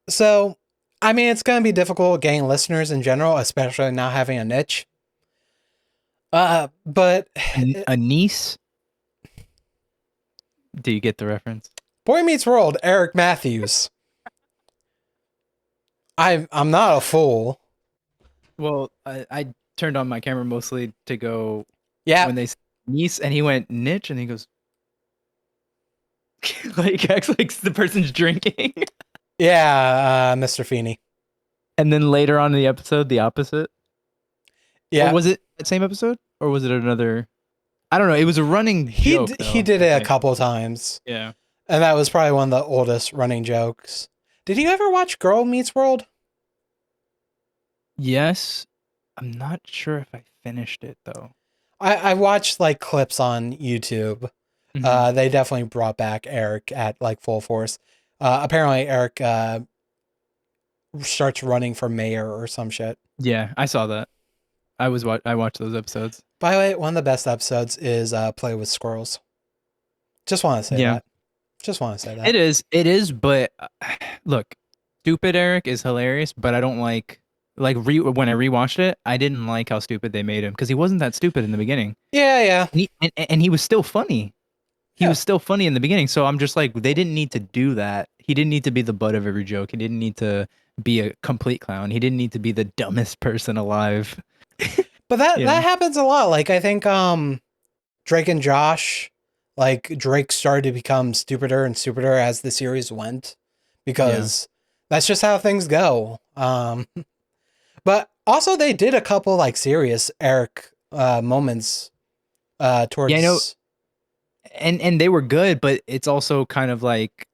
So, I mean, it's going to be difficult getting listeners in general, especially not having a niche. But A niece? Do you get the reference? Boy Meets World, Eric Matthews. I'm not a fool. Well, I turned on my camera mostly to go Yeah, when they said niece, and he went niche, and he goes like acts like the person's drinking. yeah, Mr. Feeney. And then later on in the episode, the opposite. Or Yeah, was it that same episode? Or was it another? I don't know. It was a running joke, he though, did I it a think. couple times, Yeah. and that was probably one of the oldest running jokes. Did you ever watch Girl Meets World? Yes. I'm not sure if I finished it, though. I watched like clips on YouTube. Hmm. They definitely brought back Eric at like full force. Apparently, Eric starts running for mayor or some shit. Yeah, I saw that. I watched those episodes. By the way, one of the best episodes is Play with Squirrels. Just want to say Yeah. that. Just want to say that. It is. It is, but look, stupid Eric is hilarious, but I don't when I rewatched it, I didn't like how stupid they made him because he wasn't that stupid in the beginning. Yeah, yeah, And he was still funny. He yeah. was still funny in the beginning. So I'm just like, they didn't need to do that. He didn't need to be the butt of every joke. He didn't need to be a complete clown. He didn't need to be the dumbest person alive. But that You know? that happens a lot. Like I think Drake and Josh, like Drake started to become stupider and stupider as the series went Yeah. because that's just how things go. But also they did a couple like serious Eric moments Yeah, I know. towards. And they were good, but it's also kind of like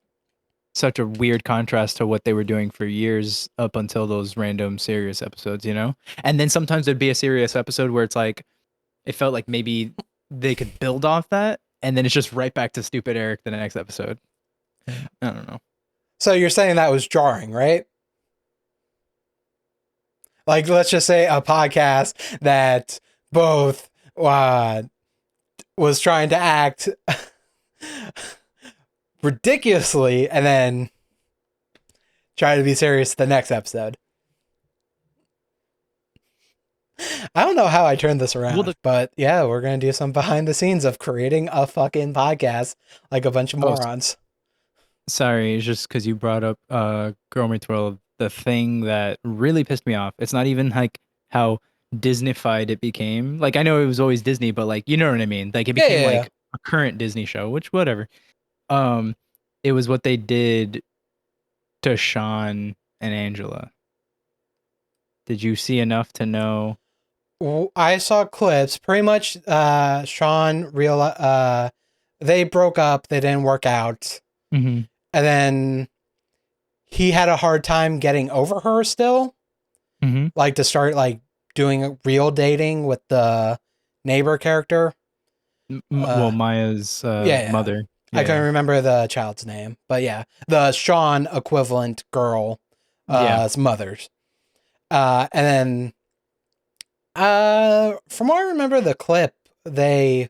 such a weird contrast to what they were doing for years up until those random serious episodes, you know? And then sometimes there'd be a serious episode where it's like it felt like maybe they could build off that and then it's just right back to stupid Eric the next episode. I don't know. So you're saying that was jarring, right? Like let's just say a podcast that both was trying to act ridiculously and then try to be serious the next episode. I don't know how I turned this Well, around, but yeah, we're going to do some behind the scenes of creating a fucking podcast like a bunch of oh, morons. sorry, it's just because you brought up Girl Meets World, the thing that really pissed me off. It's not even like how Disneyfied it became. Like I know it was always Disney, but like you know what I mean. Like it Yeah, became yeah, yeah. like a current Disney show, which whatever. Um, it was what they did to Sean and Angela. Did you see enough to know? I saw clips. Pretty much, Sean they broke up. They didn't work out, Mm-hmm. and then he had a hard time getting over her. Still, Mm-hmm. like to start like doing real dating with the neighbor character. Well, Uh, Maya's yeah, yeah. mother. I Yeah, can't remember the child's name, but yeah, the Sean equivalent girl, yeah. mother's. And then, from what I remember, the clip, they,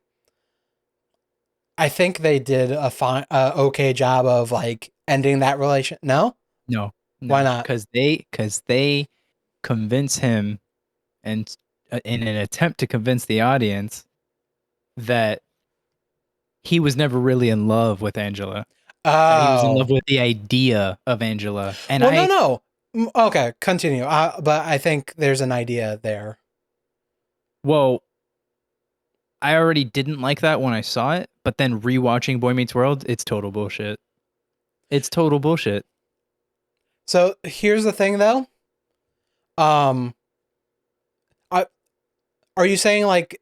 I think they did a fine, okay job of like ending that relation. No, No, why no, not? because they convince him, and in an attempt to convince the audience that he was never really in love with Angela, that he was in love Oh, with the idea of Angela. And well, no, no. Okay, continue. But I think there's an idea there. well, I already didn't like that when I saw it, but then rewatching Boy Meets World, it's total bullshit. It's total bullshit. So here's the thing, though. Um, I, are you saying like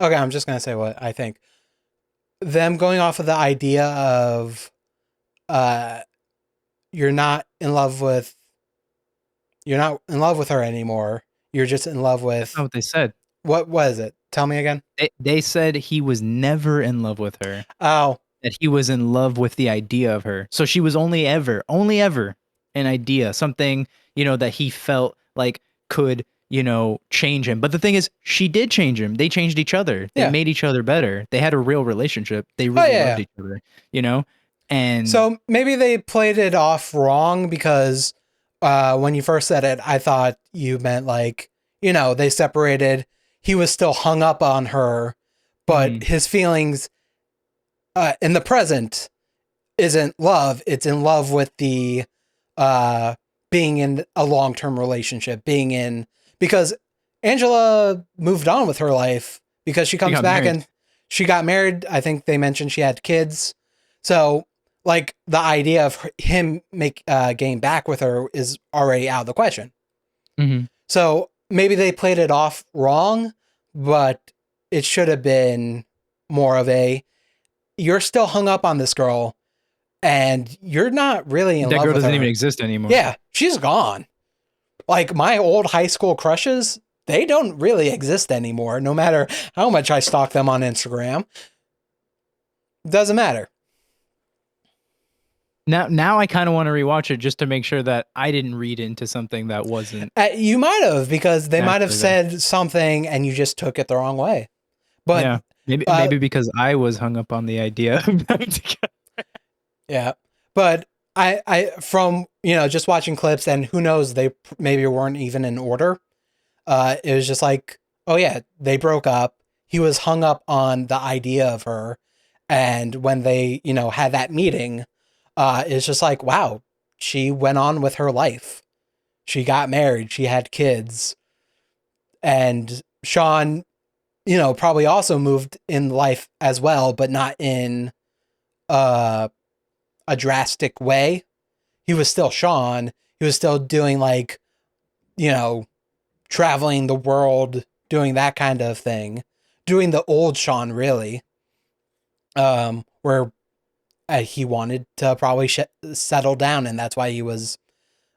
okay, I'm just gonna say what I think. Them going off of the idea of uh you're not in love with you're not in love with her anymore. You're just in love That's not with what they said. what was it? Tell me again. They said he was never in love with her, Oh, that he was in love with the idea of her. So she was only ever an idea, something, that he felt like could, change him. But the thing is, she did change him. They changed each other. They yeah. made each other better. They had a real relationship. They Oh really yeah, loved yeah. each other, you know? And So maybe they played it off wrong because when you first said it, I thought you meant like, they separated. He was still hung up on her, but mhm, his feelings in the present isn't love. It's in love with the uh, being in a long term relationship, because Angela moved on with her life because she she comes got back married. and she got married. I think they mentioned she had kids. So, like, the idea of him getting back with her is already out of the question. Mhm. So maybe they played it off wrong, but it should have been more of a you're still hung up on this girl and you're not really in That love girl with doesn't even her. exist anymore. Yeah, she's gone. Like my old high school crushes, they don't really exist anymore, no matter how much I stalk them on Instagram. Doesn't matter. Now I kind of want to rewatch it just to make sure that I didn't read into something that wasn't You might have, because they might have actually there. said something and you just took it the wrong way. But Yeah. Maybe uh, maybe because I was hung up on the idea of them together. yeah, but from just watching clips, and who knows, they maybe weren't even in order. It was just like, oh yeah, they broke up. He was hung up on the idea of her, and when they had that meeting, it's just like, wow, she went on with her life. She got married. She had kids, and Sean, probably also moved in life as well, but not in uh, a drastic way. He was still Sean. He was still doing like, you know, traveling the world, doing that kind of thing, doing the old Sean really, where he wanted to probably settle down, and that's why he was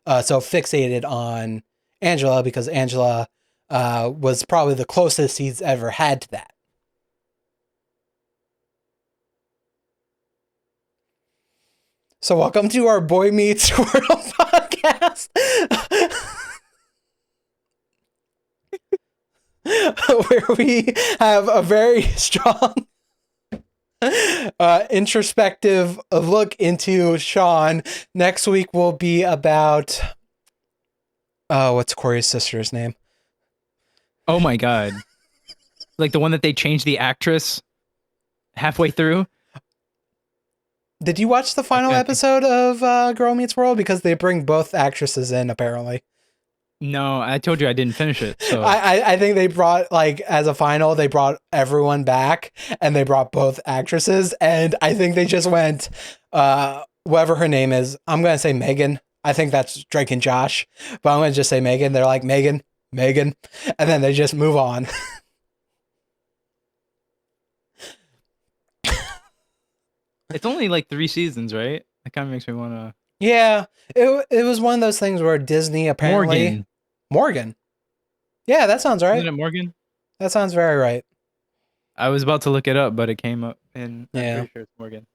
so fixated on Angela, because Angela was probably the closest he's ever had to that. So welcome to our Boy Meets World podcast. Where we have a very strong introspective look into Sean. Next week will be about what's Corey's sister's name? Oh my god. Like the one that they changed the actress halfway through? Did you watch the I final can't think. episode of Girl Meets World? Because they bring both actresses in apparently. No, I told you I didn't finish it. So I think they brought, like, as a final, they brought everyone back and they brought both actresses, and I think they just went whatever her name is. I'm gonna say Megan. I think that's Drake and Josh, but I'm gonna just say Megan. They're like Megan, Megan, and then they just move on. it's only like 3 seasons, right? That kind of makes me want to. Yeah, it was one of those things where Disney apparently Morgan. Morgan. Yeah, that sounds Isn't right. it Morgan? That sounds very right. I was about to look it up, but it came up, and I'm Yeah. pretty sure it's Morgan.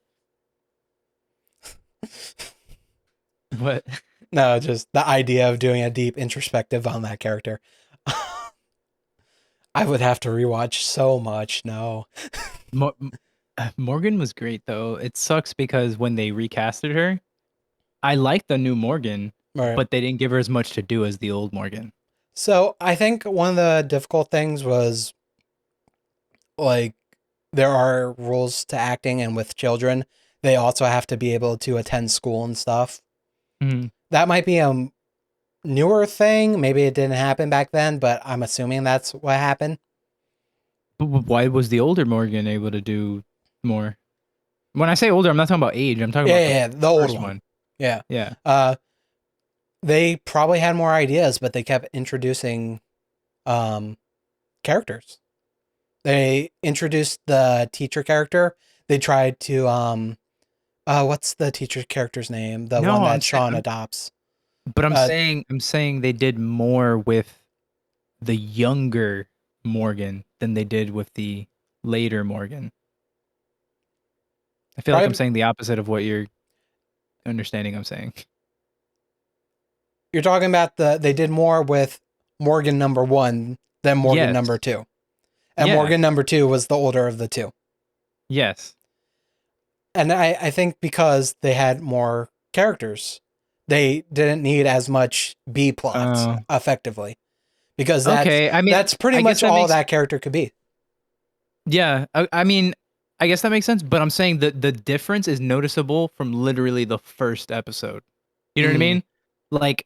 What? No, just the idea of doing a deep introspective on that character. I would have to rewatch so much. No. Mo- Morgan was great though. It sucks because when they recasted her, I liked the new Morgan, All right. but they didn't give her as much to do as the old Morgan. So I think one of the difficult things was, like, there are rules to acting, and with children, they also have to be able to attend school and stuff. Mhm. That might be a newer thing. Maybe it didn't happen back then, but I'm assuming that's what happened. But why was the older Morgan able to do more? When I say older, I'm not talking about age. I'm talking Yeah, about yeah, the yeah, the old first one. one. Yeah. Yeah. Uh, they probably had more ideas, but they kept introducing um, characters. They introduced the teacher character. They tried to what's the teacher character's name? The one No, that Sean adopts. but Uh, I'm saying they did more with the younger Morgan than they did with the later Morgan. I feel like I'm probably saying the opposite of what you're understanding I'm saying. you're talking about they did more with Morgan number one than Morgan Yes. number two, and Yeah. Morgan number two was the older of the two. Yes. And I think because they had more characters, they didn't need as much B plot Uh, effectively because okay. I mean, that's pretty I guess much that all makes that character could be. yeah. I mean, I guess that makes sense. But I'm saying that the difference is noticeable from literally the first episode. You know what I Mm. mean? Like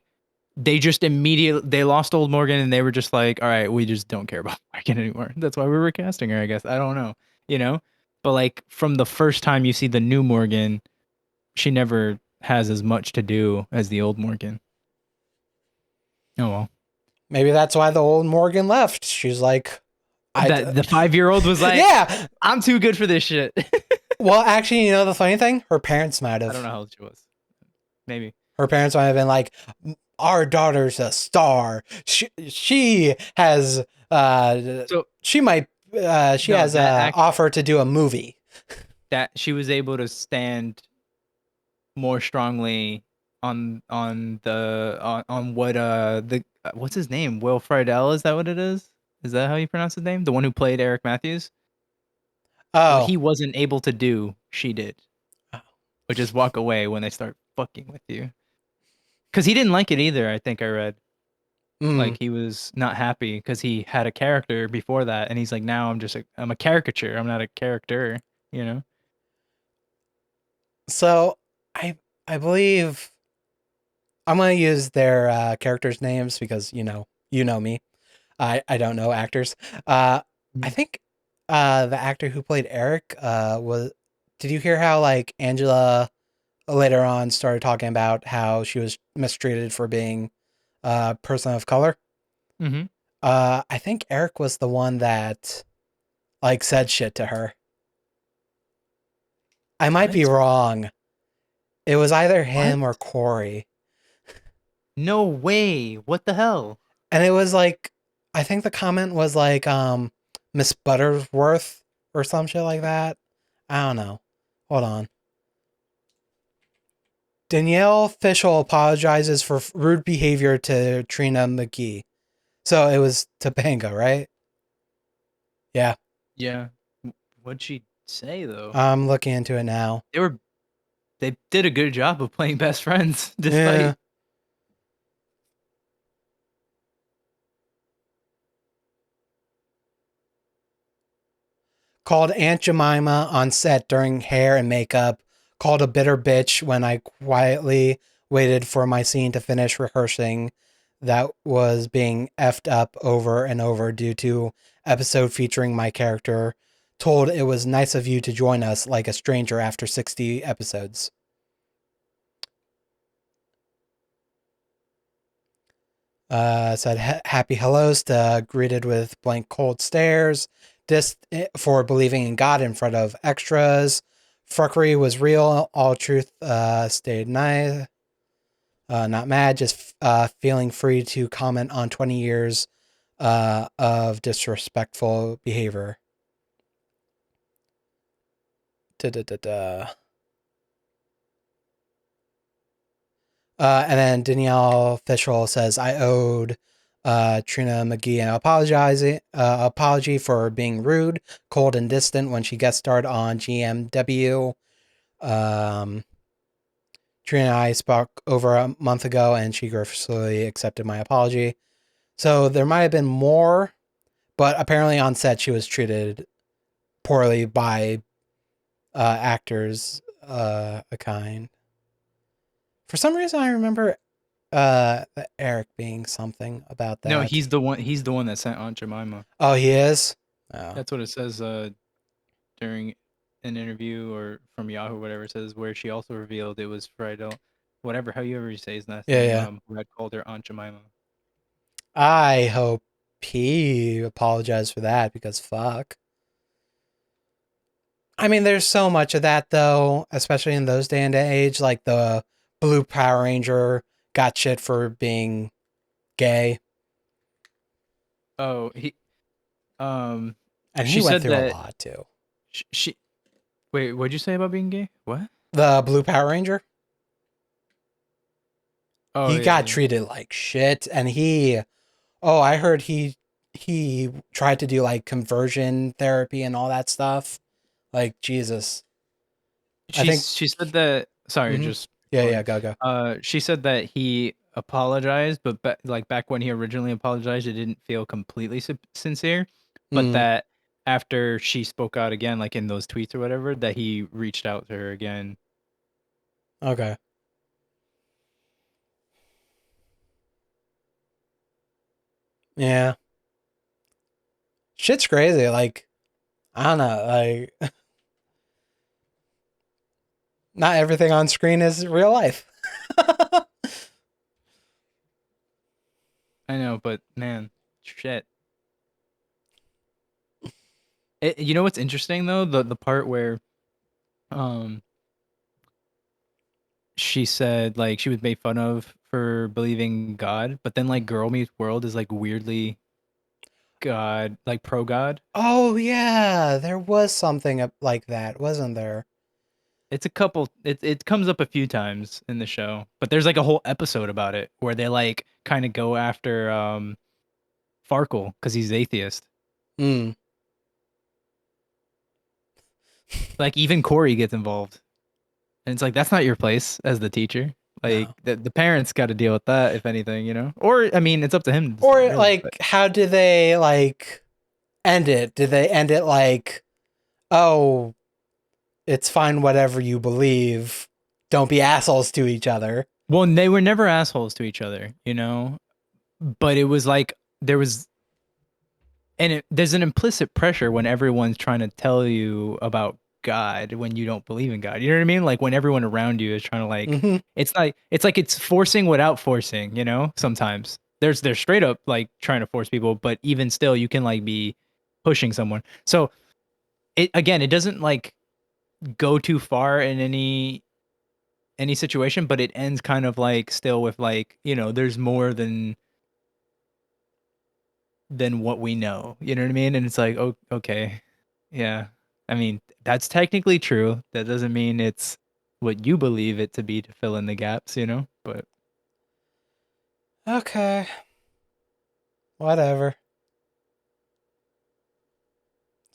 they just immediately they lost old Morgan and they were just like, all right, we just don't care about Morgan anymore. That's why we were casting her. I guess I don't know. You know, but like from the first time you see the new Morgan, she never has as much to do as the old Morgan. Oh well. Maybe that's why the old Morgan left. She's like, That the 5-year-old was like, yeah. I'm too good for this shit. Well, actually, you know the funny thing? Her parents might I don't have. know how old she was. Maybe. Her parents might have been like, "Our daughter's a star. She has So she might she no, has a offer to do a movie." that she was able to stand more strongly on what the what's his name? Will Friedle, is that what it is? Is that how you pronounce his name? The one who played Eric Matthews? What Oh. he wasn't able to do, she did. Which is walk away when they start fucking with you. Cuz he didn't like it either, I think I read. Mm. Like he was not happy cuz he had a character before that and he's like now I'm a caricature. I'm not a character, you know? So I believe I'm gonna use their characters' names because you know me. I don't know actors. I Mm. think the actor who played Eric was. Did you hear how like Angela later on started talking about how she was mistreated for being a person of color? Mhm. I think Eric was the one that like said shit to her. I might be What? wrong. It was either What? him or Corey. No way. What the hell? And it was like I think the comment was like Miss Butterworth or some shit like that. I don't know. Hold on. Danielle Fishel apologizes for rude behavior to Trina McGee. So it was Topanga, right? Yeah. Yeah. What'd she say though? I'm looking into it now. They were they did a good job of playing best friends, Yeah. despite. Called Aunt Jemima on set during hair and makeup. Called a bitter bitch when I quietly waited for my scene to finish rehearsing. That was being effed up over and over due to episode featuring my character. Told it was nice of you to join us like a stranger after 60 episodes. Said happy hellos to greeted with blank cold stares. Dissed for believing in God in front of extras. Fuckery was real. All truth stayed nice. Not mad, just feeling free to comment on 20 years of disrespectful behavior. Da-da-da-da. And then Danielle Fishel says, I owed Trina McGee an apology for being rude, cold, and distant when she guest starred on GMW. Um, Trina and I spoke over a month ago, and she graciously accepted my apology. So there might have been more, but apparently on set she was treated poorly by actors a kind. For some reason, I remember Eric being something about No, that. he's the one that sent Aunt Jemima. Oh, he is. Oh, That's what it says during an interview or from Yahoo, whatever it says, where she also revealed it was Friedel, whatever, however you say his last yeah, name, yeah. who had called her Aunt Jemima. I hope he apologized for that because fuck. I mean, there's so much of that though, especially in those day and age. Like the Blue Power Ranger got shit for being gay, Oh, um and he she went said through a that lot too. she wait, what'd you say about being gay? What? The Blue Power Ranger, Oh he yeah, got yeah. treated like shit, and I heard he tried to do like conversion therapy and all that stuff. Like Jesus. I think. She said that. Sorry, Hmm. just Yeah, going. yeah, go go. She said that he apologized, but like back when he originally apologized, it didn't feel completely sincere. But Mm, that after she spoke out again, like in those tweets or whatever, that he reached out to her again. okay. Yeah, shit's crazy. Like I don't know. Like not everything on screen is real life. I know, but man, shit. You know what's interesting though? The part where um she said like she was made fun of for believing God, but then like Girl Meets World is like weirdly God, like pro God. Oh yeah, there was something like that, wasn't there? It's a couple. It comes up a few times in the show, but there's like a whole episode about it where they like kind of go after Farkle because he's atheist. Hmm. Like even Corey gets involved, and it's like that's not your place as the teacher. Like No. the parents got to deal with that if anything, you know. Or I mean, it's up to him to decide, Or really. But like, how did they like end it? Did they end it like, oh, it's fine, whatever you believe. Don't be assholes to each other. well, they were never assholes to each other, you know. But it was like there was there's an implicit pressure when everyone's trying to tell you about God when you don't believe in God. You know what I mean? Like when everyone around you is trying to like Hmm. it's like it's forcing without forcing, you know? Sometimes. They're straight up like trying to force people, but even still you can like be pushing someone. So it again, it doesn't like go too far in any situation, but it ends kind of like still with like, you know, there's more than what we know. You know what I mean? And it's like, oh, okay. Yeah. I mean, that's technically true. That doesn't mean it's what you believe it to be to fill in the gaps, you know? But Okay, whatever.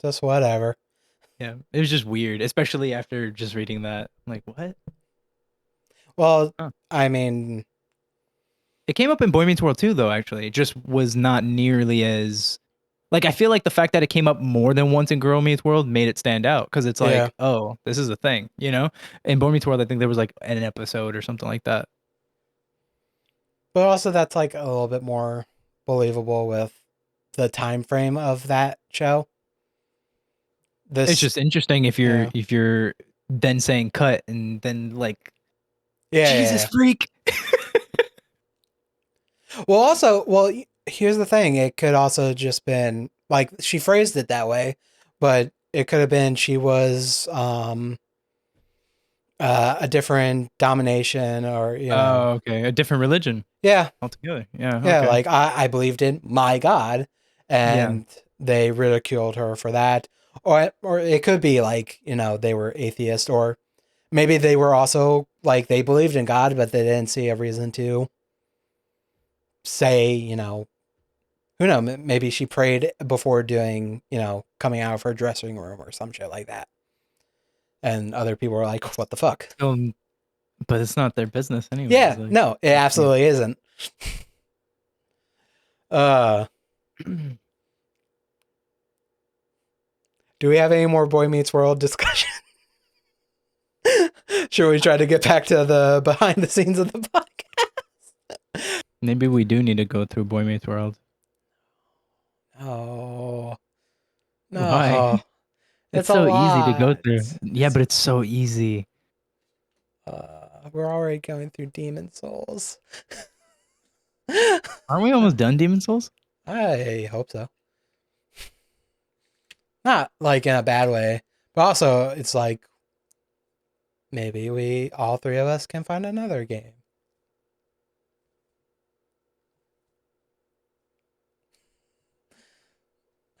Just whatever. yeah, it was just weird, especially after just reading that. Like, what? Well, Huh. I mean, It came up in Boy Meets World too, though, actually. It just was not nearly as like I feel like the fact that it came up more than once in Girl Meets World made it stand out because it's yeah. like, oh, this is a thing, you know? In Boy Meets World, I think there was like an episode or something like that. But also, that's like a little bit more believable with the time frame of that show. It's This, just interesting yeah, if you're then saying cut and then like yeah, yeah, Jesus yeah. freak. Well, also, well, here's the thing. It could also just been like she phrased it that way, but it could have been she was a different domination, or Oh, okay. A different religion yeah, altogether. Yeah, yeah. okay. Like I believed in my God, Yeah. and they ridiculed her for that. Or it could be like they were atheist, or maybe they were also like they believed in God, but they didn't see a reason to say who knows, maybe she prayed before doing coming out of her dressing room or some shit like that, and other people were like, what the fuck. Still, but it's not their business anyways. Yeah, Like, no, it absolutely isn't. uh do we have any more Boy Meets World discussion? Should we try to get back to the behind the scenes of the podcast? maybe we do need to go through Boy Meets World. Oh Why? no, It's it's a so easy to go lot. through. Yeah, but it's so easy. We're already going through Demon Souls. Aren't we almost done, Demon Souls? I hope so. Not like in a bad way, but also it's like maybe we all three of us can find another game.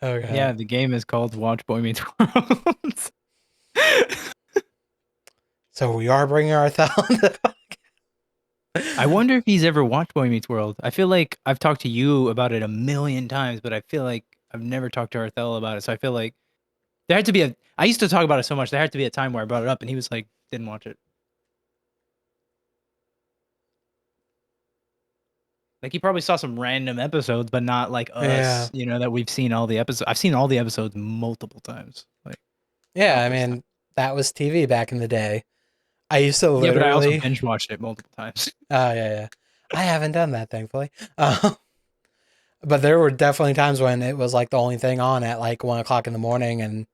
Yeah, Okay. the game is called Watch Boy Meets World. So we are bringing our thumb. I wonder if he's ever watched Boy Meets World. I feel like I've talked to you about it a million times, but I feel like I've never talked to Arthel about it. So I feel like there had to be a. I used to talk about it so much. There had to be a time where I brought it up, and he was like, Didn't watch it. Like, you probably saw some random episodes, but not like Yeah. us, that we've seen all the episodes. I've seen all the episodes multiple times, like Yeah, I countless times. mean, that was TV back in the day. I used to Yeah, but I also literally. binge watched it multiple times. Oh, yeah, yeah. I haven't done that, thankfully. But there were definitely times when it was like the only thing on at like 1 o'clock in the morning and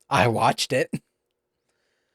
I watched it.